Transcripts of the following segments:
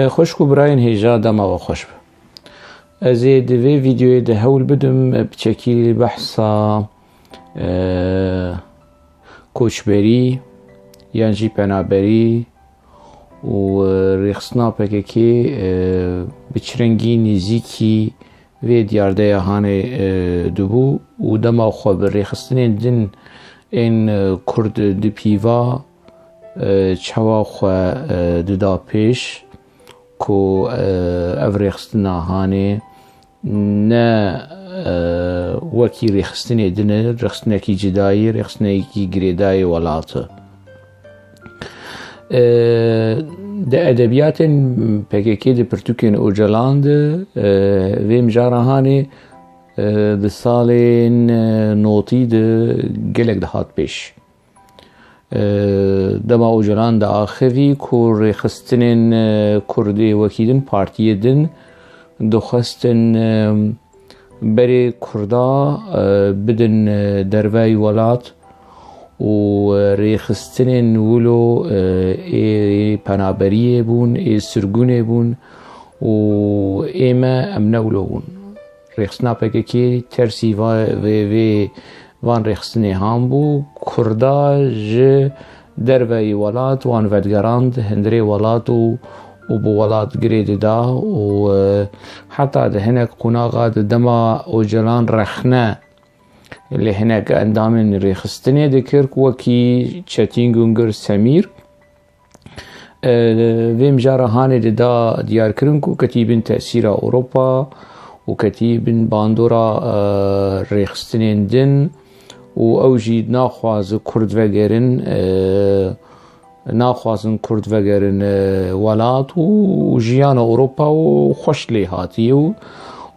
خوشک و براین هیجا دما و خوش به. از دوی ویدیوی ده هول بدم بچکی بحثا کوچبری یان جی پنابری و ریخصنا پککی بچرنگی نزیکی و دیارده هانه دبو و دما خو بریخستنین دن این کرد دپیوا چوا خو ددا پیش کو افریخستنا هانه نه وکی ریخستنی دنه ریخستنه کی جدایی ریخستنه کی گریدای ولاته ده ادبیات پککی ده پرتوکین اوجلان ده ویم جارهانی ده سالین نوتی ده گلک ده هات پیش دما اوجلان ده آخری که ریخستنین کردی وکیدن پارتی دن دخستن بری کردا بدن دروای ولات و ریخستنین ولو ای پنابریه بون ای سرگونه بون و ایما امنولو بون ریخستنا پککی ترسی و وان ریخستنی هم بو کردا ج دروای ولات وان ودگراند هندری ولات و بو ولات گرید دا و حتی ده هنک قناغا ده دما اوجلان رخنه اللي هناك اندامن ريخستني دكرك وكي تشاتينغونجر سمير ويم جارة هاني دا ديار كرنكو كتيبن تأثير أوروبا وكتيبن باندورا ريخستني دن وأوجي ناخواز كرد وغيرن ناخوازن كرد وغيرن ولات وجيان أوروبا وخوش لي هاتيو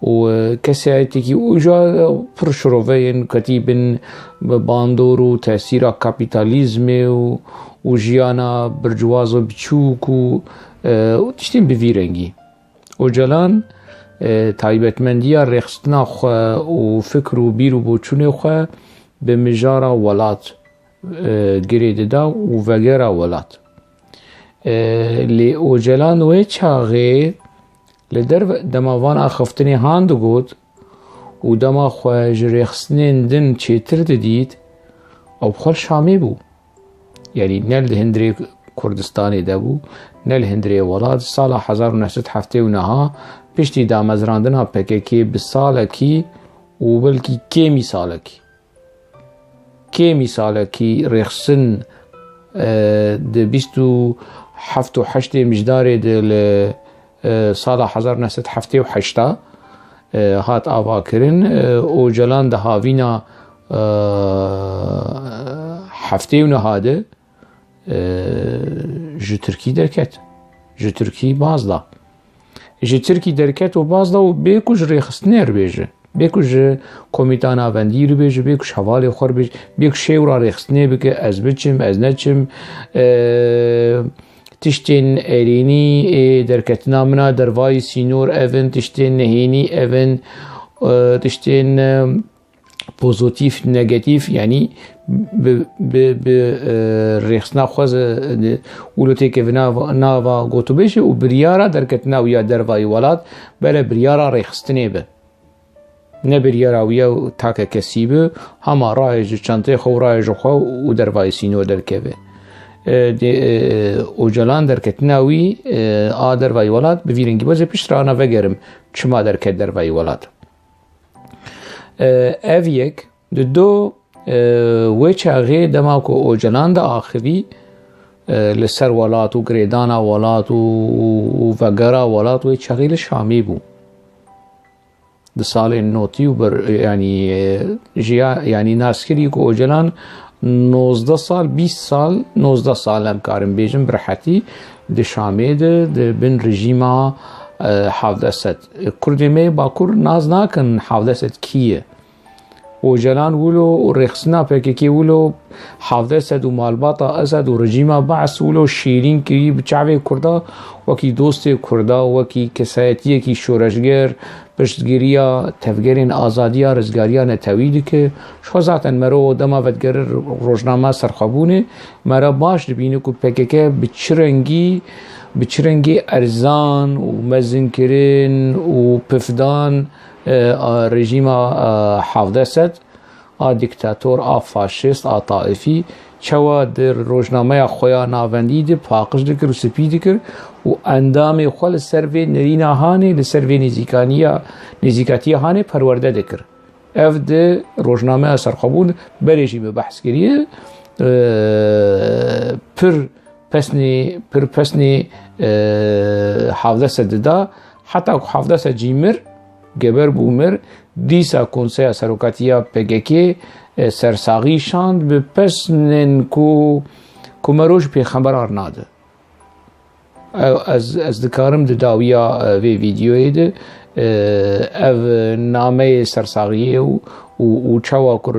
و کسایتی که اوجا پرشروین کتیبن باندور و تأثیر کپیتالیزم و جیانا برجواز و بچوک و تشتین بویرنگی اوجلان تایبتمندی رخصتنا خو و فکر و بیر و بوچونه خو به مجارا ولات گرید دا و وگرا ولات لی اوجلان و چاغه لدر دما وان اخفتنی هاند گود و دما خو جریخستنین دن چیتر دید او بخل شامی بو یعنی نل هندری کردستانی ده بو نل هندری ولاد سال 1979 پشتی دامزراندن ها پککی بسالکی و بلکی کمی سالکی ریخستن ده 27 و 8 مجدار ده سال 1978 هات آوا کرن او جلان ده هاوینا هفته و نهاده جه ترکی درکت جه ترکی بازدا جه ترکی درکت و بازدا و بیکوش ریخستنه رو بیجه بیکوش کمیتان آوندی رو بیجه بیکوش حوالی خور بیجه بیکوش شیورا ریخستنه بکه از بچم از نچم تشتین ایرینی درکتنا منا دروای سینور اون تشتین نهینی اون تشتین پوزیتیف نگاتیف یعنی به ریخسنا خوز ولوتی که ناوا گوتو بشه و بریارا درکتنا ویا دروای ولاد بله بریارا ریخستنی به نه بریارا ویا تاکه کسی به همه رایج چنته خو رایج خو و دروای سینور درکه به اوجلان درکتناوی آدر وای ولاد بویرنگی باز پیش رانا وگرم چما درکت در وای ولاد او یک دو وچه غی دماکو اوجلان دا آخری لسر ولاد و گریدانا ولاد و وگرا ولاد وچه غی لشامی بو ده سال نوتی و بر یعنی ناسکری که اوجلان 19 سال 20 سال 19 سال هم کارم بیجم برحتی ده شامه ده بین رژیما حافظت کردی می با کرد ناز نکن حافظت کیه وجلان ولو رخصنا بكيكي ولو حافظ أسد ومالباطا أسد ورجيمة بعث ولو شيرين كي بشعبي كردا وكي دوستي كردا وكي كسايتيه كي شورشگر پشتگیریا تفگرین آزادیا رزگاریا نتویدی که شو ذاتن مرو دما ودگر روزنامه سرخابونه مرا باش دبینه که پکیکه بچرنگی ارزان و مزنکرین و پفدان رژیم حافظ اسد دیکتاتور فاشیست طائفی چوا در روزنامه خویا ناوندی ده پاقش دکر و سپی دکر و اندام خوال سروی نرینا هانه لسروی نزیکاتی هانه پرورده دکر اف ده روزنامه سرخابون برژیم بحث کریه پر پسنی حافظ اسد دا حتی حافظ اسد جیمر گبر بومر دیسا کنسیا سروکاتیا پگکی سرساغی شاند به پسنن کو مروش پیغمبر آرناده از دکارم ده داویا وی ویدیوی ده او نامه سرساغیه و چوا کر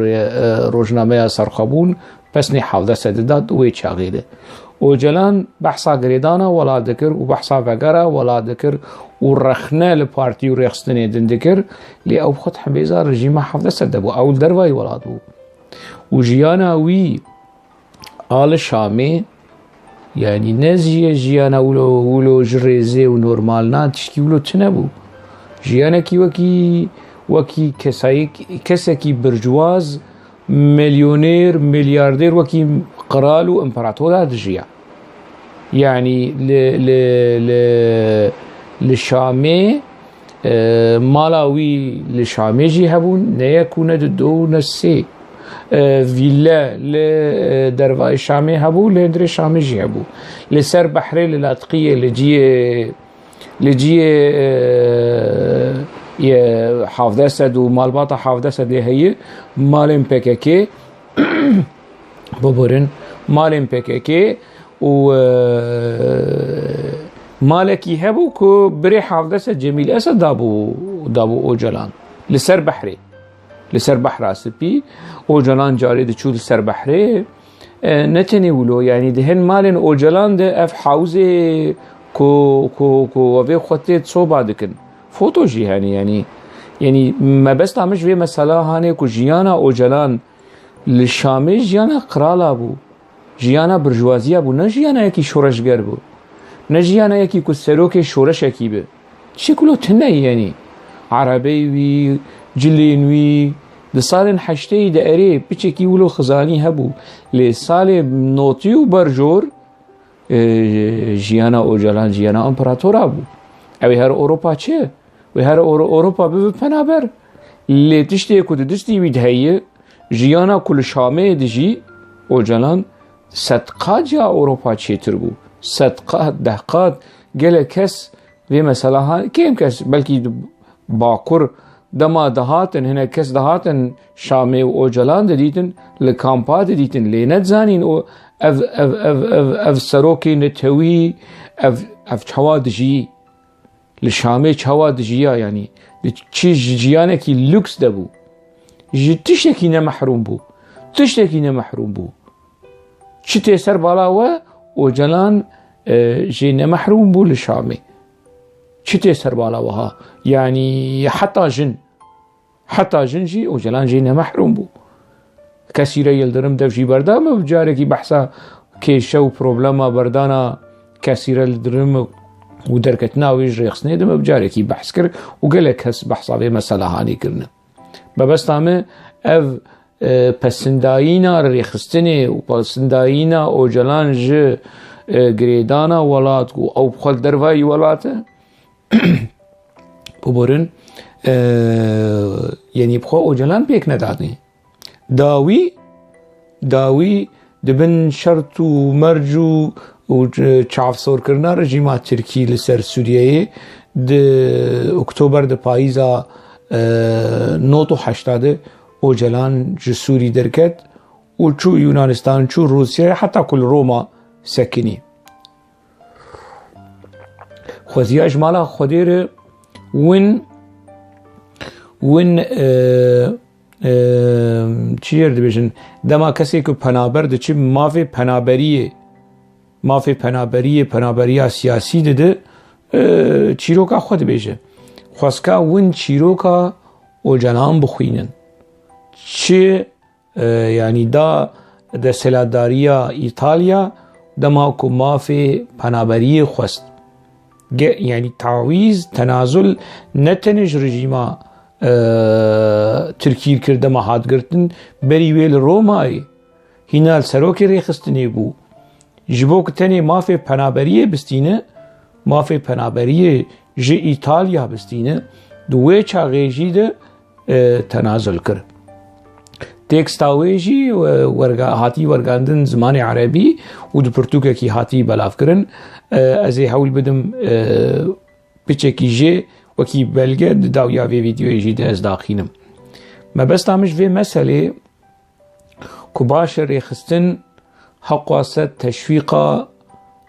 روزنامه سرخابون پسنی حافظ اسد داد وی چاغیده اوجلان بحثا گریدانا ولا دکر و بحثا وگرا ولا دکر و رخنه لپارتی و ریخستنی دن دکر لی او خود حبیزا رژیم حافظ اسد بو اول دروای ولاد بو و جیانا وی آل شامه یعنی نزیه جیانا ولو جریزه و نورمالنا تشکی ولو تنبو جیانا کی وکی کسی کی برجواز مليونير ملياردير وكي قرالو امبراطور دجيا يعني لشامي مالاوي لشامي جي هبون نيكون دو نسي فيلا لدرفاي شامي هبو لهندري شامي جي هبو لسر بحري للاتقية لجي حافظ اسد ومالباطا حافظ اسد هي مالين بككي ببرن مالين بككي و مالكي هبو كو بري حافظ اسد جميل اسد دابو اوجلان لسر بحر اسبي اوجلان جاري دچول سر بحري نتني ولو يعني دهن مالين اوجلان ده اف حوزه كو وفي خطيت صوبا دكن فوتو جي يعني ما بس تعمش في مسألة هاني كو جيانا اوجلان للشامي جيانا قرالا بو جيانا برجوازيا بو نجيانا يكي شورشگر بو نجيانا يكي كو سروك شورش يكي بو شكلو تنهي يعني عربي وي جلين وي لسالين حشتي دائري بيشكي ولو خزاني هبو لسالي نوتي و برجور جيانا اوجلان جيانا امبراطورا بو اوی هر اوروپا چه؟ و هر اوروپا به پنابر لی تشتی کد دستی وید هیه جیانا کل شامه دجی اوجلان صدقات جا اوروپا چه تر بو صدقات دهقات گله کس و مثلا ها کم کس بلکی باکر دما دهاتن هنه کس دهاتن شامه و اوجلان دیدن لکامپا دیدن لی ندزانین او اف سروکی نتوی اف چوا دجی لشامي چوا دجيا يعني چي جيانا كي لوكس دبو تشتكي نمحروم بو چي سر بالا و جلان جي نمحروم بو لشامي چي سر بالا وها يعني حتى جن جي و جلان جي نمحروم بو كثيرا يلدرم دفجي بردا ما بجاركي بحثا كيشو بروبلما بردانا كثيرا يلدرم ودركتنا ويج ريخصني دم بجاركي بحث كر وقالك هس بحث على مسألة هاني كرنا بس تامه اف پسندایینا ريخستني وپسندایینا اوجلان ج گریدانا ولات او بخل دروای ولاته ببرن يعني بخو اوجلان بيك ندادني داوي دبن شرط و مرجو و چافسور کرنا رژیمات ترکی لسر سوریه د اکتبر د پاییزا 980 اوجلان جسوری درکت و چو یونانستان چو روسیه حتی کل روما سکنی خوزی اجمالا خودیر وین چیر دبیجن دما کسی که پنابر دچی مافی پنابریه سیاسی دده چیروکا خود بیجه خواسکا ون چیروکا اوجلان بخوینن چه یعنی دا سلاداریا ایتالیا دما که مافی پنابریه خواست یعنی تعویز تنازل نتنج رژیما ترکیه کرده مهاد گرتن بری ویل رومای هینال سروکی ریخستنی بو جبو کتنی مافی پنابریه بستینه مافی پنابریه جی ایتالیا بستینه دوی چاقی جی ده تنازل کرد تکستاویجی هاتی ورگاندن زمان عربی و دو پرتوکه کی هاتی بلاف کرن از حول بدم پیچه کی جه و کی بلگه داویا وی ویدیوی جی ده از داخینم ما بس تامش وی مسئله کباش ریخستن حقواسد تشویقا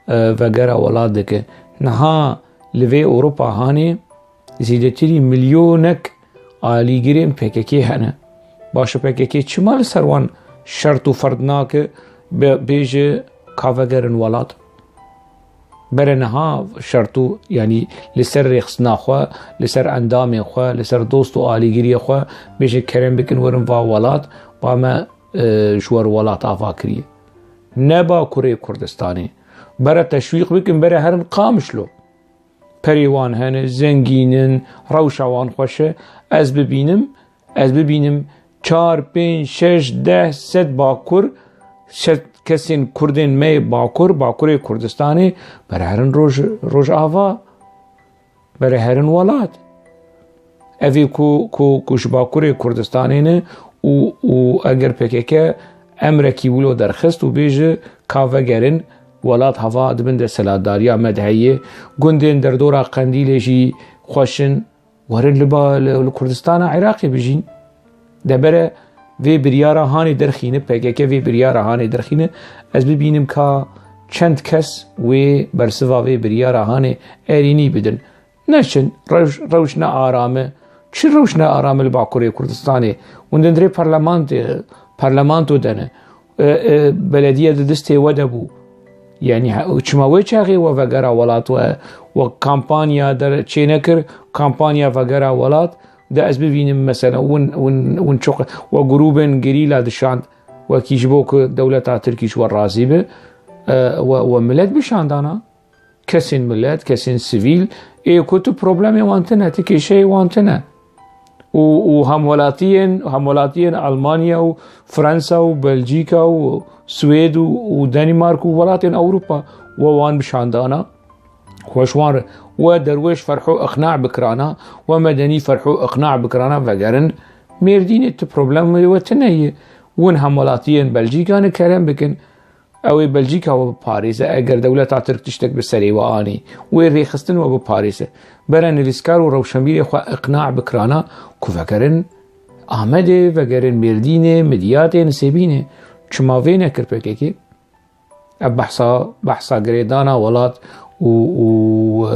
وگره ولاد دکه نها لوی اوروپا هانه زیده تری ملیونک آلیگرین پیککی هنه باشه پیککی چمال سروان شرط و فردناک بیجه کافگرن ولاد بره نها شرطو یعنی لسر رخصنا خواه لسر اندام خواه لسر دوست و آلیگری خواه بیجه کرم بکن ورن و ولاد با ما شور ولاد آفا کریه نبا کره کردستانی بره تشویق بکن بره هرن قامشلو پریوان هنه زنگینن روشوان خوشه از ببینم 4 5 6 10 100 باکور کسین کردین می باکور کردستانی بره هرن روش آوا بره هرن ولاد اوی کوش باکور کردستانی نه و اگر پکیکه امرکی ولو درخست و بیجه کافه گرن ولاد هوا دبن ده سلاداریا مدهیه گندین در دورا قندیلشی خوشن ورن لبا کردستان عراقی بجین ده بره وی بریارا هانی درخینه پکیکه وی بریارا هانی درخینه از ببینم که چند کس وی برسوا وی بریارا هانی ارینی بدن نشن روشنا آرامه چی روشنا آرامه لباکوری کردستانی وندن دره پارلمانتو دنه بلدیه دسته وده بو یعنی چماوی چاقی و وگرا ولات و کامپانیا در چه نکر کامپانیا وگرا ولات ده از ببینیم مثلا ون چوق و گروبن گریلا دشاند و کیجبو که دولتا ترکیش و رازی به و ملت بشاندانا کسین ملت کسین سیویل کتو پروبلم وانتنه تکیشه وانتنه و همولاتین آلمانیا و فرانسا و بلژیکا و سوید و دنمارک و ولاتین اوروپا و وان بشاندانا خوشوان و درویش فرحو اقناع بکرانا و مدنی فرحو اقناع بکرانا وگرن مردین تو پروبلم وطنه ون همولاتین بلژیکا نکرم بکن اوی بلژیکا و پاریس اگر دولتا ترک تشتک بسری و آنی وی ریخستن و بپاریس برن نویسکار و روشنبیر خوا اقناع بکرانا که وگرن آمده وگرن مردین مدیات نسیبینه چماوی نکر پکه که بحثا گریدانا ولاد و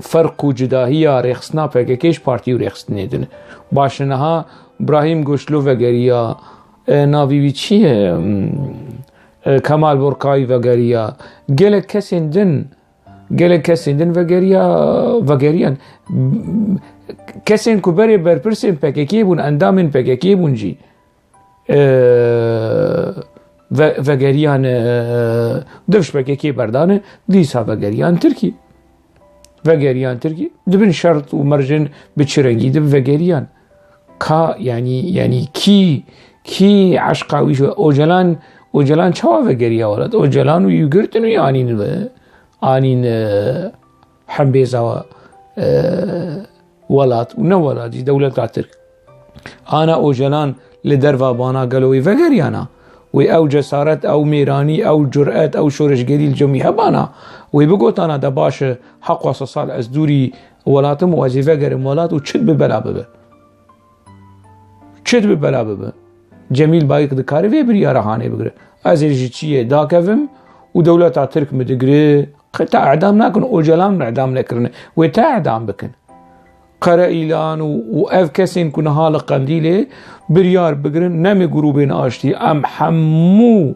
فرق و جداهی ریخستنا پکه کش پارتی و ریخست نیدن باشنها ابراهیم گوشلو وگریا ناویوی چیه کمال برکای وگریا گلک کسین دن وگریان کسین که بری برپرسین پککی بون اندامین پککی بون جی وگریان دفش پککی بردانه دیسا وگریان ترکی دبن شرط و مرجن بچرنگی دب وگریان کا یعنی کی عشقاویش اوجلان چوا وگریا ولد اوجلان و یوگرتن و آنین حنبیزا ولات و نو ولادی دولت ترک آنا اوجلان لدروا بانا قلوي وگریانا وی او جسارت او میرانی او جرأت او شورشگری الجمعی بانا وی بگوت انا دا باش حق و سال از دوری ولاتم و ازی وگرم ولات و چد ببلا ببه جمیل بايق دکاری وی بریا رهانه بگره از ایجی چیه داکویم و دولتا ترک مدگره تا اعدام نکن اوجلان اعدام نکرنه وی تا اعدام بکن قره ایلان و اف کسین که نها لقندیله بریار بگرن نمی گروبین آشتی ام حمو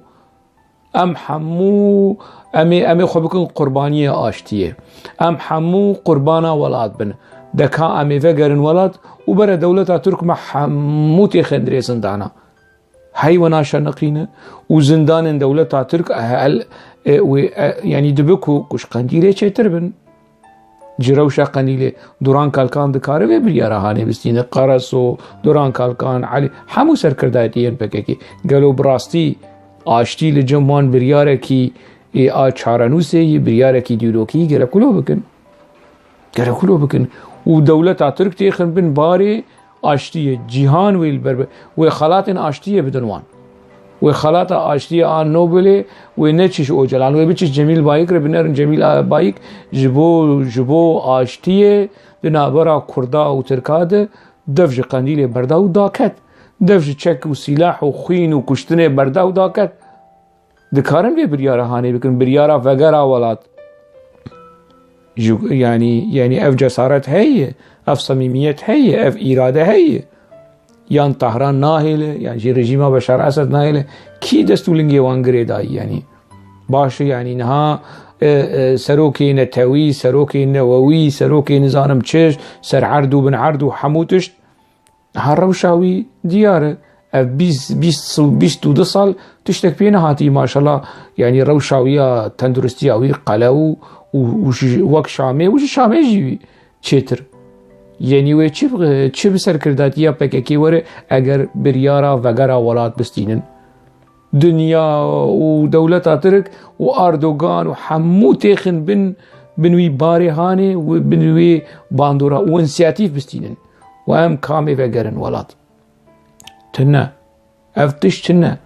امی خو بکن قربانی آشتیه ام حمو قربانا ولاد بن دکا امی وگرن ولاد و بر دولتا ترک محمو تیخندری زندانا حیوانا شنقینه و زندان دولتا ترک یعنی دبکو کش قندیله چه تر بن جروشا قندیله دوران کالکان دکاره و بریاره هانه بستینه قرص و دوران کالکان علی همو سرکردایتین پککی گلو براستی آشتی لجموان بریاره کی چارنوسه بریاره کی دیولوکی گره کلو بکن و دولت ترک تیخن بن باری آشتی جهان ویل بر و خلات آشتی بدنوان و خلات آشتی آن نوبله و نچش اوجلان و بچش جمیل بایک رو بنرن جمیل بایک جبو آشتی دنابرا کردا و ترکاده دفج قندیل بردا و داکت دفج چک و سلاح و خوین و کشتنه بردا و داکت دکارن بی بریاره هانه بکن بریاره وگره ولاد یعنی اف جسارت هیه اف صمیمیت هیه اف اراده هیه یان طهران ناهله یعنی رژیم بشار اسد ناهله کی دستولنگی وانگری دایی یعنی باشه یعنی نها سروکی نتوی سروکی نووی سروکی نظام چش سر عرض و بن عرض و حموتشت هر روشاوی دیاره 22 سال تشتك بينا هاتي ما شاء الله يعني روشاوية تندرستياوي قلو وك شامي وش شامي جيوي چتر يعني وي چه بسر كرداتيا پككي وره اگر بريارا وغرا ولاد بستينن دنيا ودولتا ترك واردوغان وحمو تيخن بنوي باري هاني وبنوي باندورا وانسياتيف بستينن وام كامي وغرن ولاد تنه اف تش تنه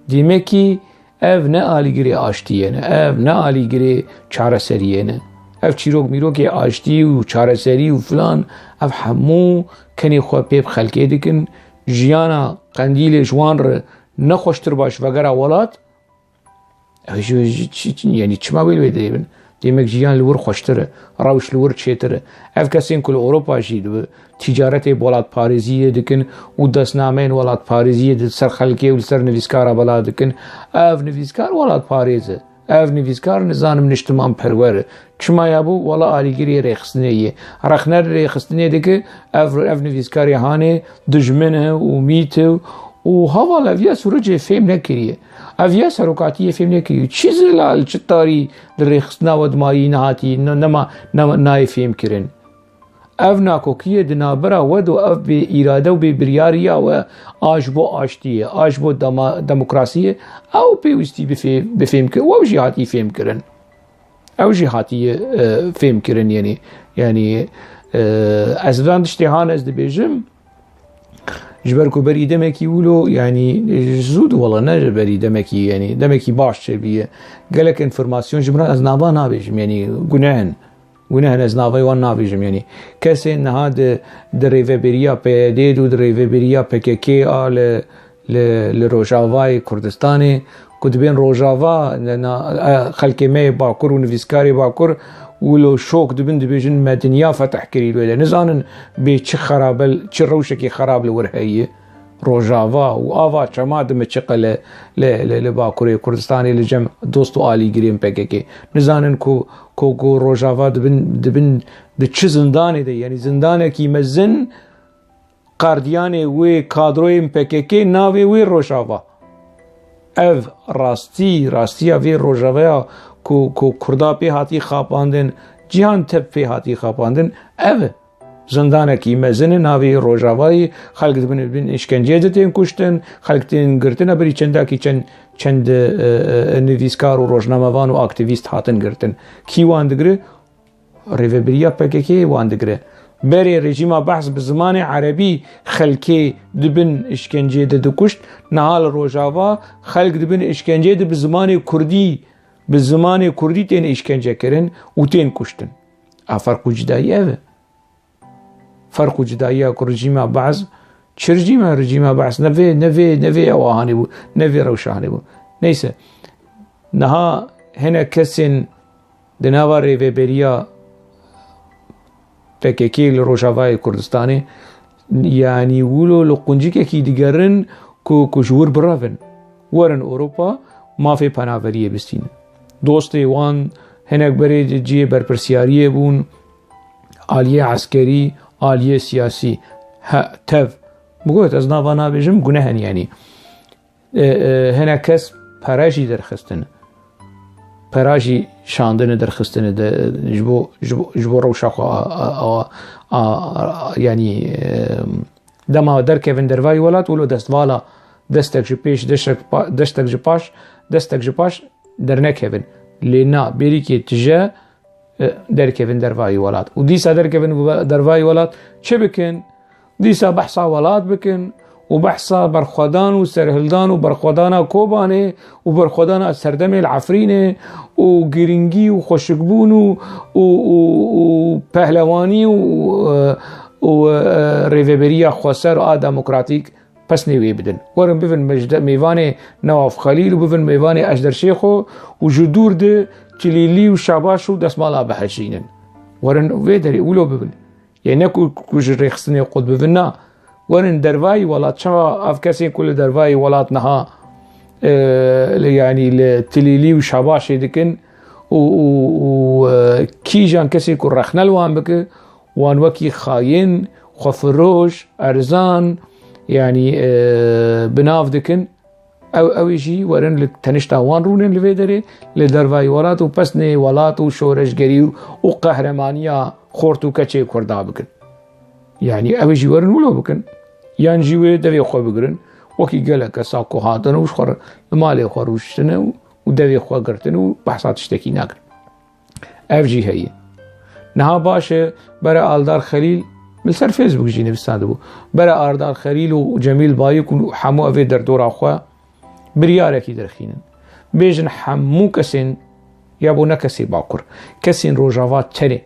دیمکی اف نه آلیگری آشتیه نه اف نه آلیگری چاره سریه نه اف چیروک میروک آشتی و چاره سری و فلان اف همو کنی خواه پیب خلقه دکن جیانا قندیل جوان را نخوشتر باش وگره ولاد یعنی چما بیل بیده دیمک جیان لور خوشتره روش لور چیتره اف کسین کل اوروپا جید تجارت بولاد پاریزیه دکن و دستنامین ولاد پاریزیه دل سر خلقه و سر نویسکارا بلا دکن اف نویسکار ولاد پاریزه اف نویسکار نظام نشتمان پروره چما یابو والا آلیگری ریخستنیه رخنر ریخستنیه دکه اف نویسکاری هانه دجمنه و میته و هوا لویا سورج فهم نکریه اویا سروکاتی فهم نکریه چیز لال چطاری در ریخستنا و دمایی نهاتی نما نای فهم کرن اف ناکوکیه دنابرا ود و اف به ایراده و به بریاریا و آجبو آشتیه آجبو دموکراسیه او پیوستی بفهم کرن و جهاتی فهم کرن او جهاتی فهم کرن یعنی از واندشتی هان از دبیجم جبركو بري دمكي ولو يعني زود والله نجا بري دمكي يعني دمكي باش شبيه قالك انفورماسيون جبران از نافا نابيجم يعني قناهن از نافا وان نابيجم يعني كسين هاد دريفه بريا بيديد و دريفه بريا بككي آل لروجافاي كردستاني كنت بين روجافا خلقي مي باكر و نفيسكاري باكر ولو شوك دبيجن مدنيا فتح كريل ولا نزانن بيش خرابل تش روشكي خراب لورهيه روجافا وآفا چما دم چقل لباكوري كردستاني لجم دوستو آلي گريم پككي نزانن كو روجافا دبن دچ زنداني دي يعني زندانه كي مزن قاردياني و كادروي پككي ناوي و روجافا اف راستي في روجافا کو کردا پی هاتی خاپاندن جهان تب پی هاتی خاپاندن او زندانه کی مزن ناوی روجاوایی خلق بین اشکنجه دتین کشتن خلق تین گرتن بری چندا کی چند نویسکار و روزنامه‌وان و اکتیویست هاتن گرتن کی واندگره ریوبریا پککی واندگره بری رژیم بحث به زمان عربی خلقی دبن اشکنجه دکشت نهال روجاوا خلق دبن اشکنجه به زمان کردی به زمان کردی تین اشکنجه کرن و تین کشتن فرق جدایی اوه فرق جدایی که رژیم بعض چه رژیم بعض نوی اوهانی بود نوی روشانی بود نیسه نها هنه کسین دناوا ریوبریا PKK لروجافای کردستانی يعني ولو لقنجيك كي ديجرن كو جور برافن ورن أوروبا ما في پناهگیری بستین دوستی وان هناك بريد جي برپرسیاریه بون عالیه عسکری عالیه سیاسی ها تف بقولت از ناوانا بجم گناهن يعني هنا کس پراجی درخستن پراجی شاندن درخستن جبو روشاق يعني دما دركفن دروای ولات ولو دستوالا دستك جبيش دستك جباش درنكفن لنا بريكي تجا دركفن دروای ولات وديسا دركفن دروای ولات چه بكن ديسا بحثا ولات بكن وبحثا برخودان وسرهلدان وبرخودانا كوباني وبرخودانا سردمي العفريني وجرينجي وخشقبون وبهلواني وريفيبريا خوسر ديمقراطيك بس نوي بدن ورن بفن ميواني نواف خليل وبفن ميواني أجدر شيخو وجدور ده تليلي وشاباشو دسمالا بحشينن ورن ويدري ولو بفن يعني نكو كوج ريخستني قد بفننا ورن درواي ولات شما أفكاسي كل درواي ولات نها يعني التليلي وشاباشي دكن وكيجان كسي كل رخنال وان بك وان وكي خاين خفروش أرزان يعني بناف دكن او يجي ورن لتنشتا وان رونن لفيدري لدرواي ولات وبسني ولات وشورش قريو وقهرمانيا خورتو كچه كردا بكن يعني او يجي ورن ولو بكن يان جيوه دوي خو بگرن وكي قلق ساكو هاتن وش خور مالي خوروشتن ودوي خو قرتن وبحثات اشتكي ناكن اف جي هي نها باشه برا آلدار خليل بالسر فيسبوك جيني بستاندبو برا آلدار خليل وجميل بايك وحمو افي در دور اخوا برياركي درخينن بيجن حمو كسين يابو نكسي باكر كسين روجافا تري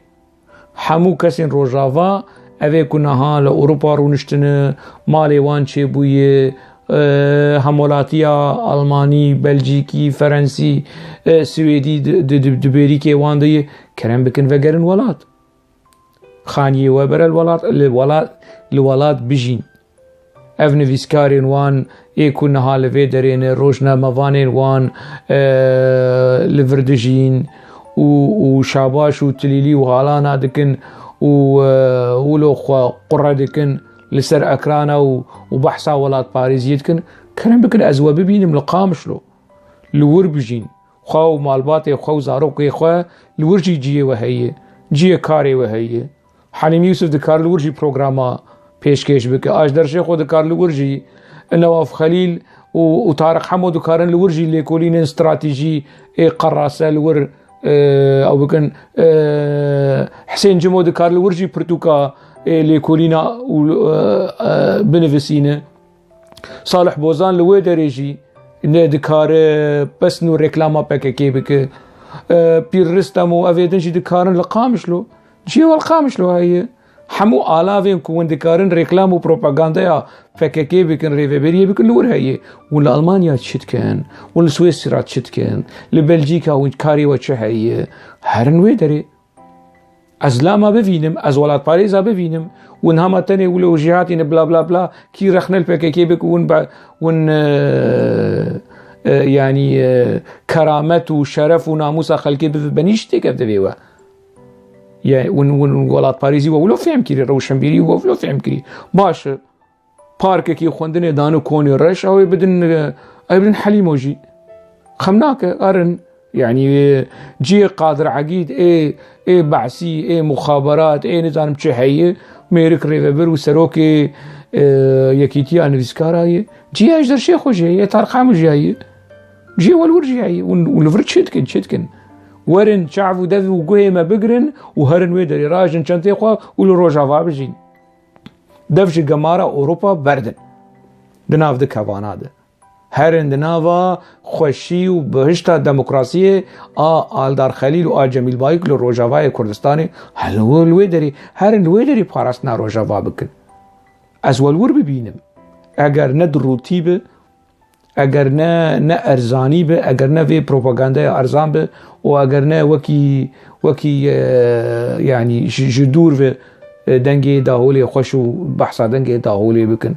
حمو كسين روجافا افي كنها لأوروبا رونشتن مالي وانشي بويه همولاتيا ألماني بلجيكي فرنسي سويدي دبيريكي واندي كرم بكن وقرن ولات خاني وبر الولات بجين افن فيسكارين وان يكون حال فيدرين روجنا مفانين وان لفردجين وشاباش وتليلي وغالانا دكن ولو قرى دكن لسر اكرانا وبحثا ولات باريس يدكن كرم بكن ازوا ببينم لقامشلو لور بجين خو مالباتي خو زاروقي خو لورجي جيه وهي جيه كاري وهي حليم يوسف دكار لورجي بروغراما پیشکش بك اجدر شيخ دكار لورجي نواف خليل وطارق حمود دكارن لورجي ليكولين استراتيجي قراسه لور او بكن حسين جمو دكار لورجي برتوكا ليكولينا بنفسينه صالح بوزان لوي دريجي دكار بس نو ريكلاما بككي بك بير رستمو افيدنجي دكارن لقامشلو جي والقامشلو هي حمو آلافين كون دكارن ريكلام وبروباغندا فككي بكن ريفيبريه بكن لور هي ولا ألمانيا تشتكن ولا سويسرا تشتكن لبلجيكا وكاري وتشهي هرن ويدري ازلاما بفينم از ولات باريزا بفينم ونهما تاني ولو جهاتين بلا بلا بلا كي رخنا البككي بكون يعني كرامة وشرف وناموس خلقي بنيشتي كيف دبيوا يعني ولات باريزي ولو فهم كري روشنبيري ولو فهم كري باش بارك كي خوندني دانو كوني رش او ابن حليموجي خمناك ارن يعني جي قادر عقيد اي بعثي اي مخابرات اي نظام تشهيه ميرك ريفبر وسروكي يكيتي انفيسكاراي جي اجدر شيخو جي تارقام جاي جي والورجي والفرد شتكن ورن شعفو دذ وقوه ما بقرن وهرن ويدري راجن شنطيقوا ولروجافا بجين دفش قمارة أوروبا بردن دناف دك هفاناده هرن دنافا خوشي وبهشتا ديمقراطية آلدار خليل جميل بايك لروجافا كردستاني هلو الويدري هرن الويدري بخارستنا روجافا بكن أزوال ور ببينم اگر ندروتي به اگر نه ارزانی به اگر نه في بروباغندا ارزان به و اگر نه وكي يعني جدور دنگی داهولی خوش و بحثا دنگی داهولی بکن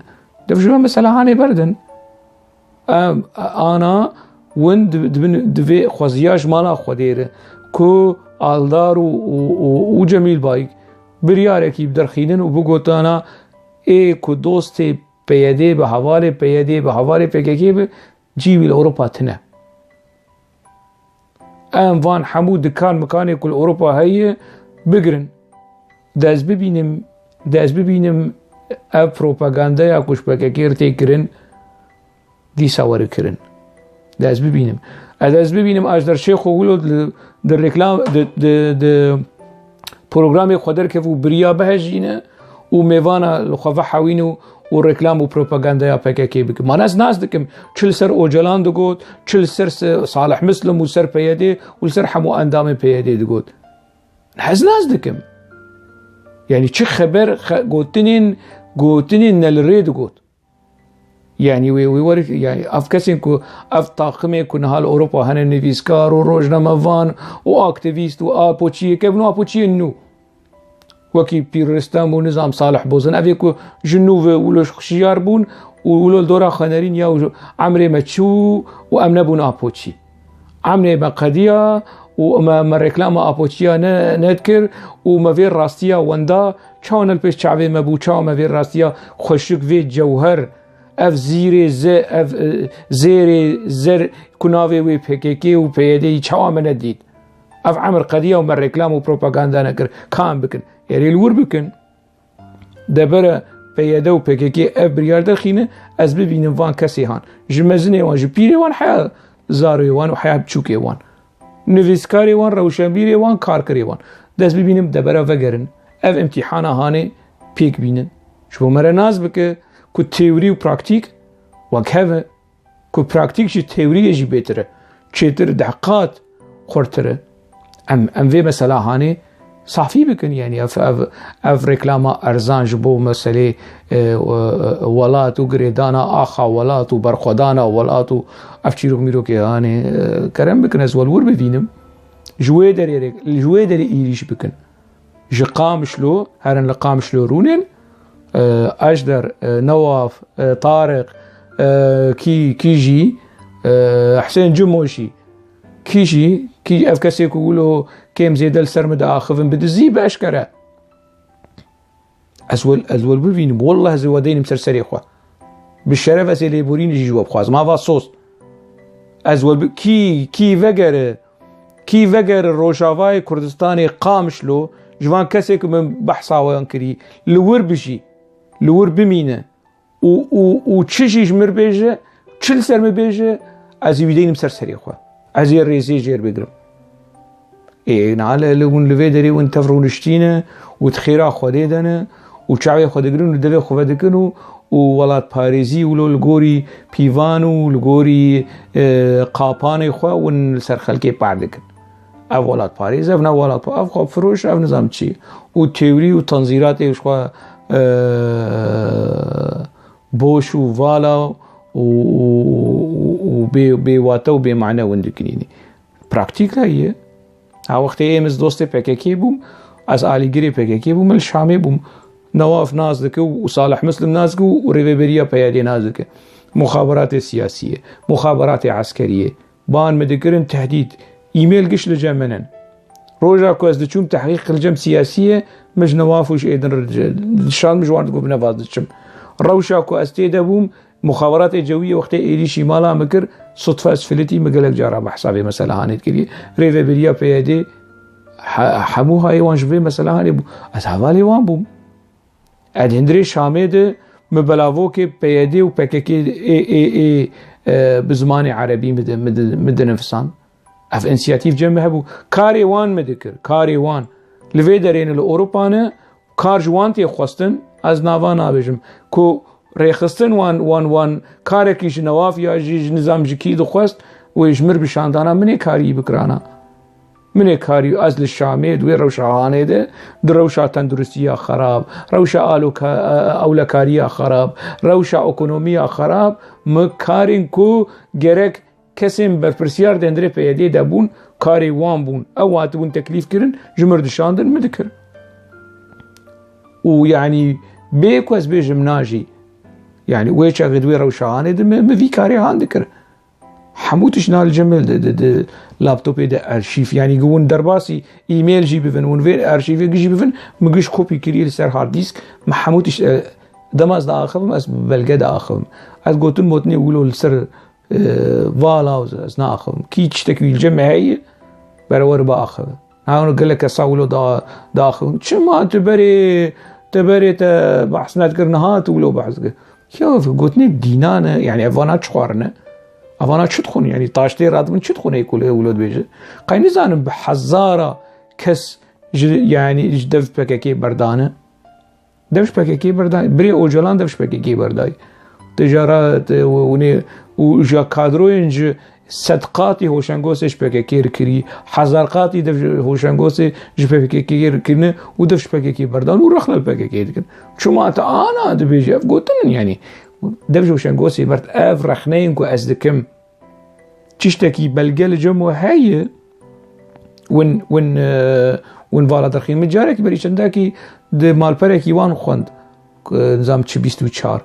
دفجوا مسألة هاني بردن أنا وين دبي خوزياج مالا خوديره كو آلدار و جميل بايك برياركي بدرخينن و بگوتانا اي كو دوستي پیاده به حواله پیککی به جیوی الاوروپا تنه ام وان حمود دکان مکانی کل اروپا هی بگرن داز ببینم اب پروپاگاندا یا کش پیککی ارتی کرن دی سوار کرن داز ببینم اجدر شیخ ولو در رکلام در پروگرام خودر که و بریا بهجینه و میوانا لخواه حوینو و رکلام و پروپاگاندا یا پیککی بکن ما ناز دکم چل سر اوجلان دگود چل سر صالح مسلم و سر پیاده و سر حمو اندام پیاده دگود ناز دکم يعني چه خبر گوتنین نلری دگود يعني ويورك يعني اف كسين كو اف طاقمه كو نهال اوروبا هن نویسکار و روزنامه‌وان و اکتیویست و آپوچی كيفنو آپوچی نو وكي بيرستان و نظام صالح بوزن افيكو جنوب ولوش خشيار بون ولول دورا خنرين يا عمري ماتشو و امنا بون آپوچی عمري بقديا وما ريكلام آپوچيا نذكر وما في راستيا وندا چان البيش شعبي مبو چا ما في راستيا خشك في جوهر اف زيري زر كناوي وي بيكيكي و بيدي چا من ديد اف عمر قضيه وما ريكلام و بروباغندا نكر كان بكن يعني الور بكن دبره بيده و بيكيكي اف بريار دخينه از ببينم وان كسي هان جمزني وان جبيري وان حياه زاري وان وحياه بچوكي وان نویسکاری وان روشنبیری وان کارکری وان دست ببینیم دبره وگرن اف امتحانا هانه پیک بینن شو مره ناز بکه که تئوری و پراکتیک وکهوه که پراکتیک جی تئوری جی بهتره چیتر دقات خورتره ام وی مثلا هانه صافی بکن يعني اف رکلاما ارزان جبو مسئله ولات و گریدانا آخا ولات و برخودانا ولات و اف چیروک میروک هانه کرم بکن از والور ببینم جوه داری ایریش بکن جقام شلو هرن لقام شلو رونن اجدر نواف طارق كيجي حسين جموشي كي اف كسي يقولوا كيم زيد السرمد اخذن بدزي باشكره ازول ببين والله زودين مسرسري اخوه بالشرف اسيلي بورين يجي جواب خواز ما فاصوص ازول كي وگر روشاوای كردستاني قامشلو جوان كسي من بحثا وانكري لور بشي لور بمينه و تشيش مر بيجه تشل سرم بيجه از يدين مسرسري اخوه از الرئيسي جير بيقرم ايه نعلى لون لفيدري وانتفرون اشتينه وتخيرا خوديدنه وشعبي خودگرون ودوي خودگرون وولات باريزي ولو الگوري بيوانو الگوري قاپان خو ون سرخلكي باردكن اف ولات باريز اف ولات اف خو فروش اف نظام چي و تيوري و تنظيرات ايش خو بوش و والا و بواتا و بمعنى وندكنيني براكتيك هي ها وقت ايمز دوستي PKK بوم از آلیگیری PKK بوم الشامي بوم نواف نازدك وصالح مسلم نازدك وريفيبريا بيادي نازدك مخابرات سياسية مخابرات عسكرية بان مدكرن تهديد ايميل قش لجمنن روجا كوز دچوم تحقيق الجم سياسية مش نوافوش ايدن شان مجوان تقول بنفاز دچم روشا كو استيدا بوم مخابرات جوية وقت ايريشي مالا مكر صدفة اسفلتي مقالك جارة بحسابي مثلا هاني تكري ريفيبريا بيادي حموها ايوان شبه مثلا هاني بو از حوالي وان بوم اد هندري شامي ده مبلاوو كي بيادي و PKK اي بزماني عربي مد نفسان اف انسياتيف جمع هبو كاري وان مدكر كاري وان لفيدرين الاوروبانا كار جوانتي خواستن از ناوان آبجم كو ريخستن وان كاركيش نواف يا جيج نظام جكي دو خواست ويجمر بشاندانا مني كاري بكرانا مني كاري ازل الشامي دوي روشا هاني ده دروشا تندرستيا خراب روشا اولكاريا خراب روشا اكونوميا خراب مكارين كو گرك كسم برپرسيار دندري پيدي دبون كاري وان بون او وات بون تكليف كرن جمر دشاندن مدكر ويعني بيكو از بيجم ناجي يعني ويش اغدوي روشاني مفي كاري هاندكر حموتش نال جمل لابتوب ده ارشيف يعني قون درباسي ايميل جي بفن ونفير ارشيف جي بفن مقش كوبي كري لسر هارد ديسك ما حموتش دماز دا اخفم اس بلقى دا اخفم از قوتن موتني يقولوا لسر فالا از نا اخفم كيتش تكوي الجمع هي برور با اخفم هاون قال لك اساولو دا اخفم شما تبري بحث ناتكرنهات ولو بحث شوف قوتني دينانا يعني افانات شخوارنا افانات شتخون يعني طاشتي راتبن شتخون يقول ولد بيجي قاين زانم بحزاره كس يعني دف بككي بردانه دفش بككي برداي بري اوجلان دفش بككي برداي تجارات وني وجا كادروينج صدقاتي هوشنگوسش بككي ركري حزارقاتي دف هوشنگوسي جبككي ركنه ودفش بككي بردان ورخل بككي دكن شما انا دبيجي قلت يعني دفش هوشنگوسي برت اف رخنين كو ازدكم تشتكي بلقل جمو هي ون والا درخين مجارك بريشنداكي د مالپرکی وان خوند نظام چه 24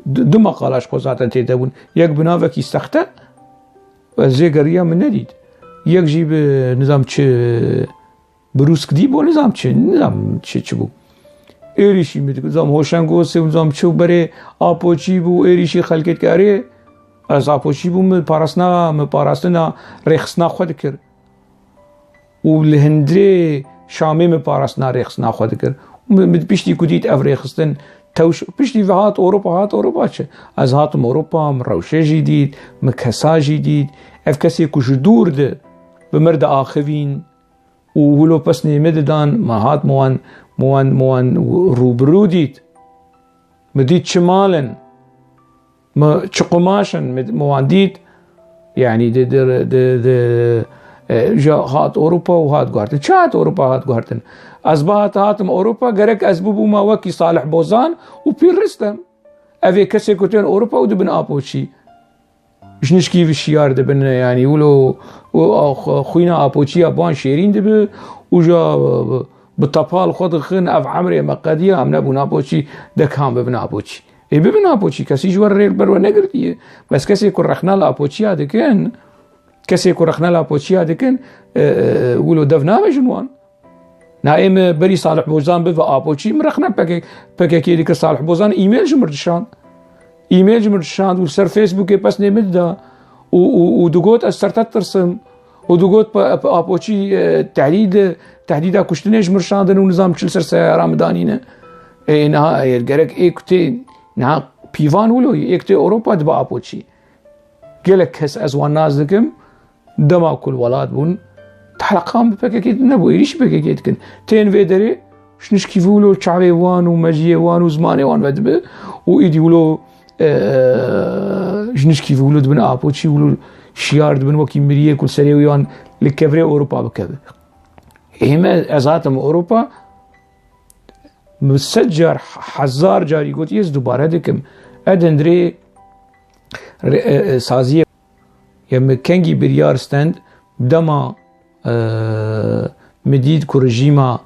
دو مقالش خوزاتن تیده بون یک بناوکی سخته زیگریا من ندید یک جیب نظام چه بروس کدی بو نظام چه بو ایریشی میده نظام هوشنگوسه نظام چه بره آپوچی بو ایریشی خلقت کاره از آپوچی بو مپارسنا رخصنا خود کر و لهندره شامي مپارسنا رخصنا خود کر بيشتي كوديت افريخستن توش بيشتي هات اوروبا چه از هاتم اوروبا مروشه جديد مكسا جديد اف كسي كوش دور ده بمرد آخوين وولو پسني مددان ما هات موان روبرو ديت مديت شمالن ما چقماشن موان ديت يعني ده جا هات اوروبا وهات غارتن شات اوروبا هات غارتن ازبات هاتم اوروبا غرك ازبوبو ما وكي صالح بوزان وبير رستم افي كسي كوتين اوروبا ودبن ابوشي شنش كيف الشيار دبن يعني ولو خوينا ابوشي ابان شيرين دب وجا بطبال خود خن اف عمري مقاديه ام نبو ابوشي دكام ببن ابوشي اي ببن ابوشي كسي جوار ريل برو نغرتي بس كسي كو رخنا الابوشي هذاكن كسي كو رخنا الابوشي هذاكن ولو دفنا مجنوان نائم بري صالح بوزان بفا ابوشي مرخنا بكي ديك صالح بوزان ايميل جمردشان وسر فيسبوك بس نمدا ودقوت استرتت ترسم ودقوت ابوشي تحديد كشتنيش مرشاندن ونظام تشلسر سيارة مدانينه انها يرجرك ايكتي نا بيفان ولو ايكتي اوروبا دبا ابوشي قالك هس ازوان نازكم دما كل ولاد بون تحلقام بكاكيد نبو يريش بكاكيد كن تين فيدري شنش كيفولو شعبي وان ومجيه وان وزماني وان بدبه وايدي ولو شنش كيفولو دبن ابوشي ولو شيار دبن وكي مريه كل سريويان لكفري اوروبا بكذا هما ازاتم اوروبا مسجر حزار جاري قلت يز دوباره دكم ادندري سازيه يم كنجي بريار ستاند دما مديد كو رجيما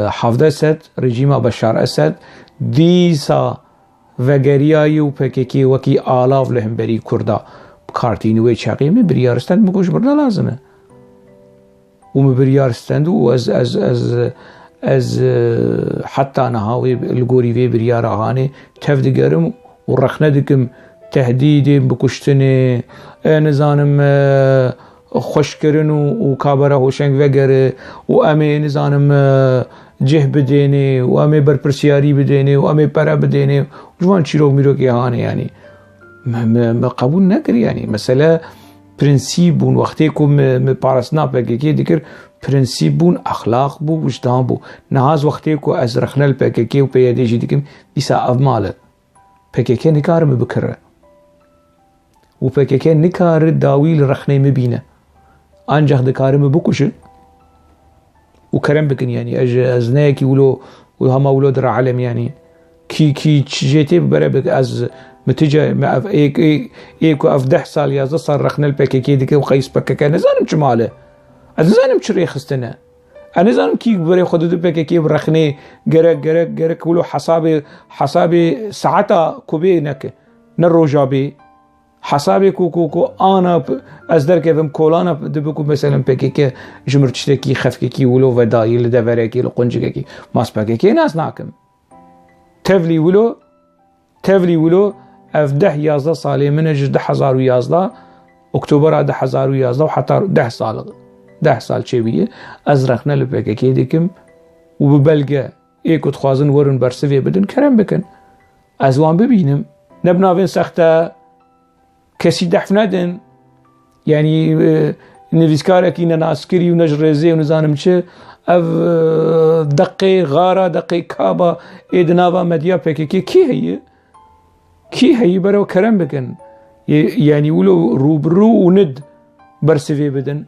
حافظ اسد رجيما بشار اسد ديسا وگرياي و پككي وكي آلاف لهم بري كردا كارتينوي چاقي من بريار ستاند مكوش برنا لازمه ومن بريار ستاند و از حتى نهاوي الگوري في بريار هاني تفدقرم ورخنا دكم تهديدي بكشتني نزانم خوش کرن و کابره هوشنگ وگره و امی نزانم جه بدینه و امی برپرسیاری بدینه و امی پره بدینه جوان چیرو میرو که هانه يعني ما قبول نکر يعني مثلا پرنسیب بون وقتی که پارسنا پککی دیگر پرنسیب بون اخلاق بو وجدان بو نهاز وقتی که از رخنل پککی و پیادیجی دیگم دیسا افماله پککی نکارم بکره و پککی نکار داویل رخنه مبینه انجح دكارم بكوش وكرم بكن يعني ازناكي ولو وهما ولود العالم يعني كي جيتي بربك از متجا ما اف ايكو اف 10 سال يا صار رخنا البككي ديك وقيس بككا نزانم شماله نزانم شري خستنا أنا زانم كي بري خدود بك برخني جرك كلو حسابي ساعتا كوبي نك نروجابي حسابي كو أنا أصدر كيفم كولانا دبكو مثلا بك جمرتشتكي خفكي ولو فداي لدفركي لقنجكي ماس بك ناس ناكم تفلي ولو اف 10 صالي من 1011 اكتوبر 1011 وحتى 10 سال شوية ازرخنا لبككي ديكم وببلغة ايكو تخوازن ورن برسفي بدن كرم بكن ازوان ببينم نبناوين سخته كسي دحفندن يعني نفيسكاركي ناسكري ونجرزي ونزانم چه اف دقي غارة دقي كابا ادنابا مديا بككي كي هي برو كرم بكن يعني ولو روبرو وند برسفي بدن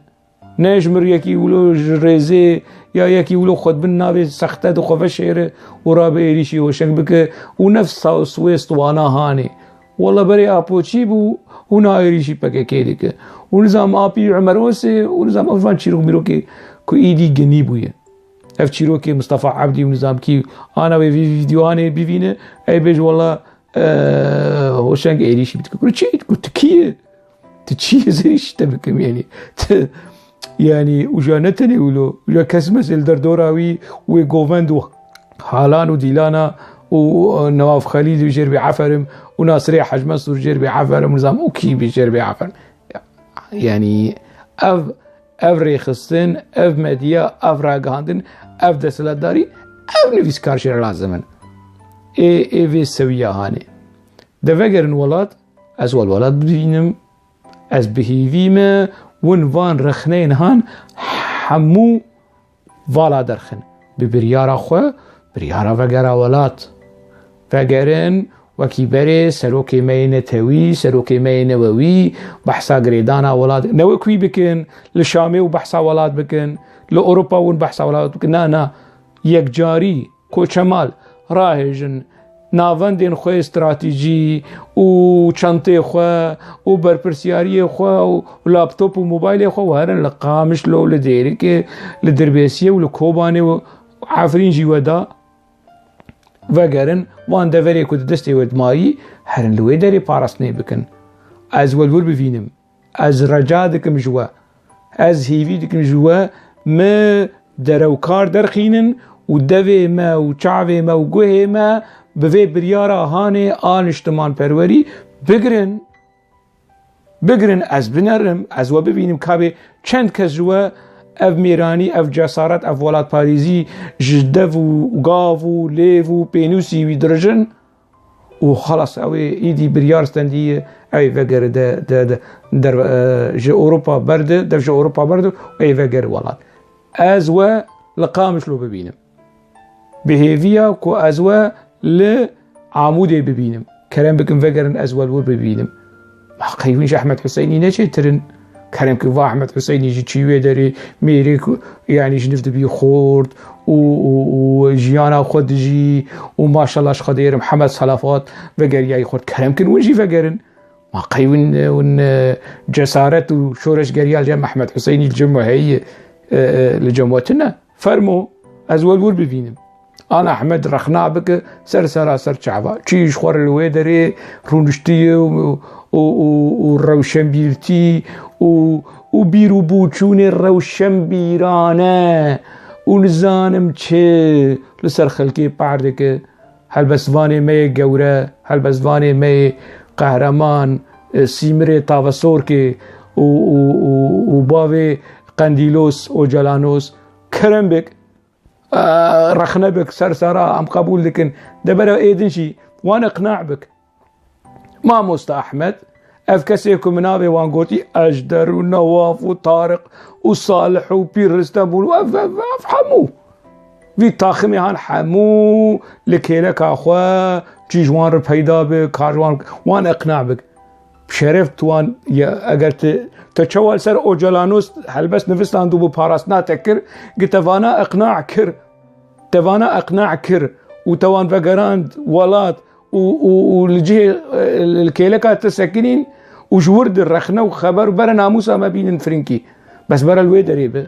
نجمر يكي ولو رزي يا يكي ولو خد بالنابي سخته دو خوف شعر ورابي ريشي وشك بك ونفس سويست وانا هاني والله بري ابوچي بو هنا ريشي بككي ديك ونظام ابي عمروسي ونظام افان چيرو ميروكي كو ايدي جني بويه اف چيرو كي مصطفى عبدي ونظام كي انا في فيديو اني بيفينه اي بيج والله هوشنگ ايريشي بتقول چي قلت كي تشي زيش تبكم يعني وجانتني ولو وجا كسمس الدردوراوي وغوفندو حالان وديلانا ونواف خليل وجربي عفرم وناصري حج منصور جربي عفرم ونظام اوكي بجربي عفرم يعني اف ريخستن اف مديا اف راغاندن اف دسلداري اف نفيس كارشير لازمن اي في سويا هاني دفقرن ولاد از والولاد ببینم از بهیویمه ونوان رخنين هان حمو والا درخن ببريارا خو بريارا وگرا ولاد وگرن وكي بري سروكي مين توي سروكي مين نووي بحثا قريدانا ولاد نوكوي بكن لشامي وبحثا ولاد بكن لأوروبا ونبحثا ولاد بكن نا يكجاري كو شمال راهجن ناوندین خو استراتیجی و چانته خو و برپرسیاری خو و لابتوب و موبایل خو و هرن لقامش لو لدیری که لدربیسیه و لکوبانه و عفرین جیودا وگرن وان دوری کد دستی ود مایی هرن لوی داری پارستنی بکن از ولور ببینم از رجا دکم جوا از هیوی دکم جوا ما دروکار درخینن و دوی ما و چاوی ما و گوه ما بوی بریارا هانه آن اجتماع پروری بگرن از بنرم از و ببینیم که چند کس جوا اف میرانی اف جسارت اف ولاد پاریزی جده و گاو و لیو و پینوسی و درجن و خلاص اوی ایدی بریارستن دیه اوی وگر در اروپا برده در اروپا برده اوی وگر ولاد از و لقامش لو ببینم بهیویا کو از و لعمودي ببينم كلام بكم فقرن أزول ور ببينم ما قيونش أحمد حسيني نجي ترن كلام كفا أحمد حسيني يجي تشيوي داري ميريك يعني جنفد بي خورد وجيانا خود جي وما شاء الله شخدير محمد صلافات فقر ياي خورد كلام كن ونجي فقرن ما قيون ون جسارت وشورش قريال جمع أحمد حسيني الجمع هي لجمعتنا فرمو أزول ور ببينم أنا أحمد رخنا بك سر شعبا تشيش خور الويدري رونشتي والروشنبيرتي وبيرو بوچون الروشنبيرانه ونزانم چه لسر خلقي باردك هل بسواني مي قورة هل بسواني مي قهرمان سيمري تافسوركي وباوي قنديلوس وجلانوس كرم بك رخنا بك سرسرا ام قبول لكن دبر ايدن شي وانا اقناع بك ما موسى احمد افكسيكم منابي وان قوتي اجدر ونواف وطارق وصالح وبير رستم وافحمو في تاخمي هان حمو لكيلك اخوا جيجوان ربيدا بك كارجوان وانا اقناع بك بشرفت وان اگر تشوال سر اوجلانوس هل بس نفسان دو باراسنا تكر قلت وانا اقناع كر وتوان فقراند ولات والجهه الكيلكات تسكنين وجورد الرخنه وخبر برا ناموسا ما بين فرنكي بس برا الويدري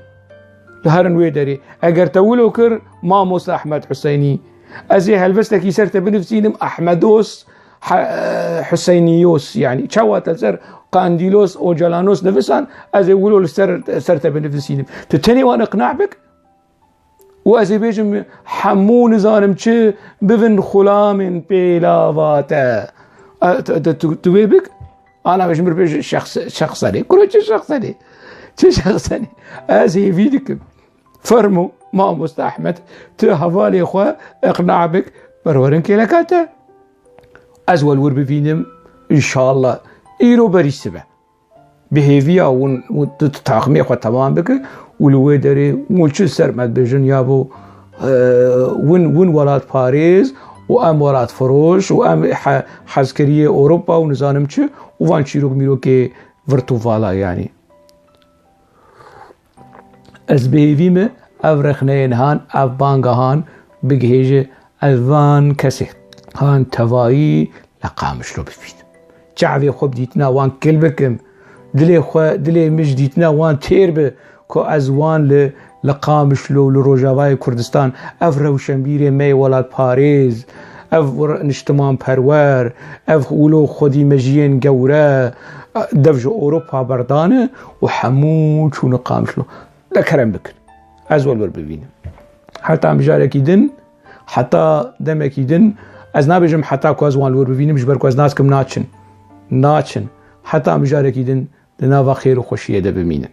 هرن ويدري اگر تولو كر ماموس احمد حسيني ازي هلبستك سرت بنفسينم احمدوس حسينيوس يعني شوات السر قانديلوس اوجلانوس نفسان ازي ولو سرت بنفسينم تتني وانا اقنع بك وازي بيجم حمون زانم چه بفن خلام بيلاواتا تبيبك انا مش مربي شخصني كل شخصني چه شخصني ازي فيدك فرمو ما مستحمد تهوالي خوا اقنع بك برورن كيلكاتا ازول ور بفينم ان شاء الله ايرو بريسبه بهيفيا وتتاقمي خوا تمام بك والويدري ومولش سر مد بجن يابو ون ولاد باريس وام ولاد فروش وام حزكريه اوروبا ونزانم چه وان چيروك ميرو كي ورتوفالا يعني از بهيفيمه او رخنين هان او بانگا هان بگهيجه الوان كسي هان توائي لقامش لو بفيد جعبي خوب ديتنا وان كل بكم دلي مش ديتنا وان تير به كو ازوان لقامش لو لروجاواي كردستان اف روشنبير مي ولاد باريز اف نشتمان پرور اف ولو خودي مجين قورا دفج اوروبا بردانه وحمو چون قامش لو لكرم بكر ازول بر ببینم حتی مجارکی دن حتی دمکی دن از نبیجم حتی کو ازوان ور ببینم جبر کو از ناس کم ناچن حتی مجارکی دن دنا و خیر و خوشیه ده ببینم